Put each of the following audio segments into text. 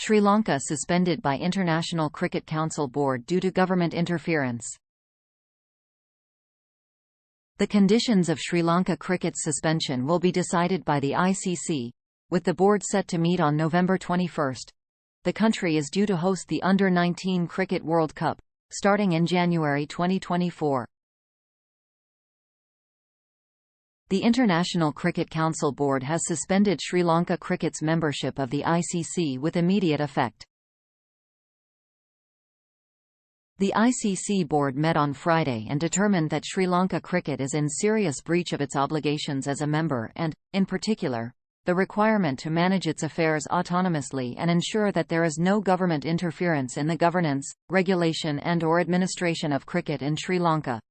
Sri Lanka suspended by International Cricket Council Board due to government interference. The conditions of Sri Lanka cricket's suspension will be decided by the ICC, with the board set to meet on November 21. The country is due to host the Under-19 Cricket World Cup, starting in January 2024. The International Cricket Council Board has suspended Sri Lanka cricket's membership of the ICC with immediate effect. The ICC Board met on Friday and determined that Sri Lanka cricket is in serious breach of its obligations as a member and, in particular, the requirement to manage its affairs autonomously and ensure that there is no government interference in the governance, regulation and/or administration of cricket in Sri Lanka.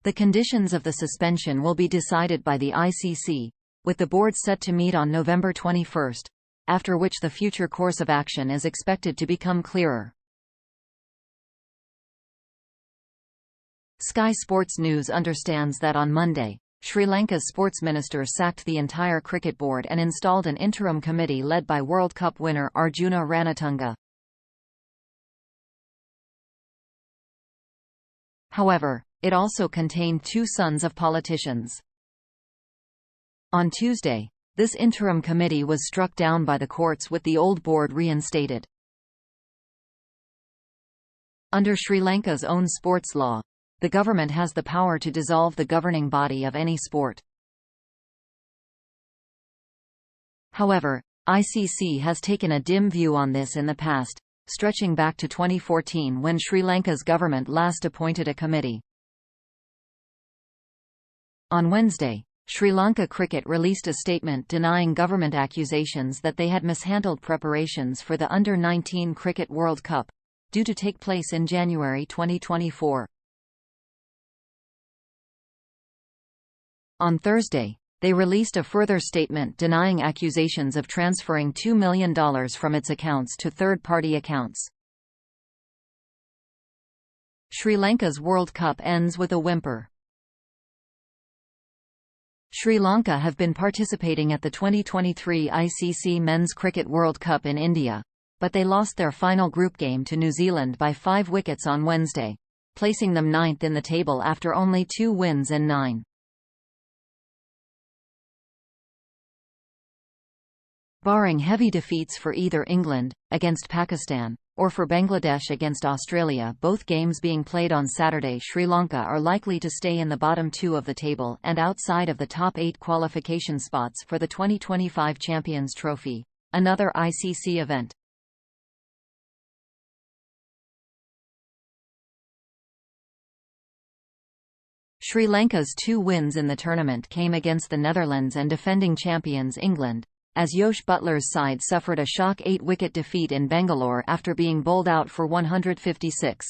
The conditions of the suspension will be decided by the ICC, with the board set to meet on November 21, after which the future course of action is expected to become clearer. Sky Sports News understands that on Monday, Sri Lanka's sports minister sacked the entire cricket board and installed an interim committee led by World Cup winner Arjuna Ranatunga. However, it also contained two sons of politicians. On Tuesday, this interim committee was struck down by the courts with the old board reinstated. Under Sri Lanka's own sports law, the government has the power to dissolve the governing body of any sport. However, ICC has taken a dim view on this in the past, stretching back to 2014 when Sri Lanka's government last appointed a committee. On Wednesday, Sri Lanka Cricket released a statement denying government accusations that they had mishandled preparations for the Under-19 Cricket World Cup, due to take place in January 2024. On Thursday, they released a further statement denying accusations of transferring $2 million from its accounts to third-party accounts. Sri Lanka's World Cup ends with a whimper. Sri Lanka have been participating at the 2023 ICC Men's Cricket World Cup in India, but they lost their final group game to New Zealand by 5 wickets on Wednesday, placing them 9th in the table after only 2 wins and 9. Barring heavy defeats for either England, against Pakistan, or for Bangladesh against Australia, both games being played on Saturday, Sri Lanka are likely to stay in the bottom 2 of the table and outside of the top 8 qualification spots for the 2025 Champions Trophy, another ICC event. Sri Lanka's 2 wins in the tournament came against the Netherlands and defending champions England, as Josh Buttler's side suffered a shock 8-wicket defeat in Bangalore after being bowled out for 156.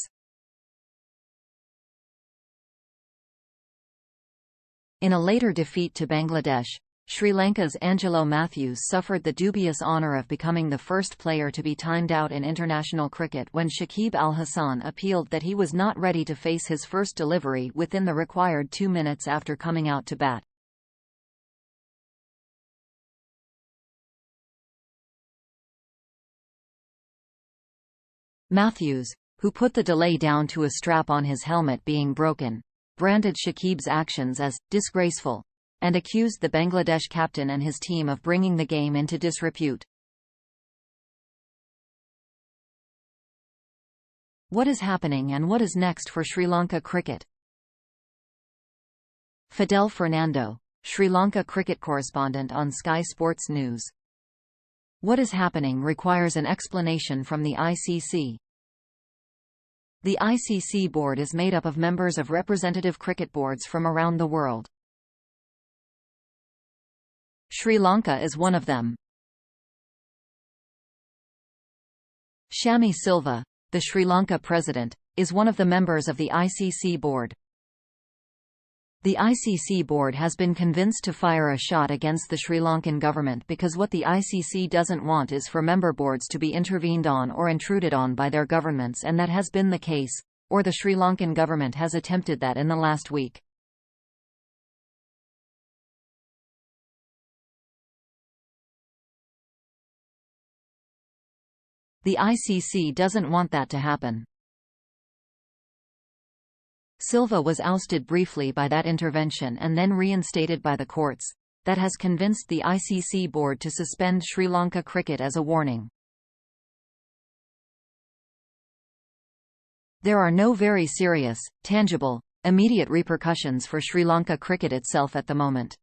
In a later defeat to Bangladesh, Sri Lanka's Angelo Matthews suffered the dubious honour of becoming the first player to be timed out in international cricket when Shakib Al Hasan appealed that he was not ready to face his first delivery within the required 2 minutes after coming out to bat. Matthews, who put the delay down to a strap on his helmet being broken, branded Shakib's actions as disgraceful, and accused the Bangladesh captain and his team of bringing the game into disrepute. What is happening and what is next for Sri Lanka cricket? Fidel Fernando, Sri Lanka cricket correspondent on Sky Sports News. What is happening requires an explanation from the ICC. The ICC board is made up of members of representative cricket boards from around the world. Sri Lanka is one of them. Shami Silva, the Sri Lanka president, is one of the members of the ICC board. The ICC board has been convinced to fire a shot against the Sri Lankan government because what the ICC doesn't want is for member boards to be intervened on or intruded on by their governments, and that has been the case, or the Sri Lankan government has attempted that in the last week. The ICC doesn't want that to happen. Silva was ousted briefly by that intervention and then reinstated by the courts. That has convinced the ICC Board to suspend Sri Lanka Cricket as a warning. There are no very serious, tangible, immediate repercussions for Sri Lanka Cricket itself at the moment.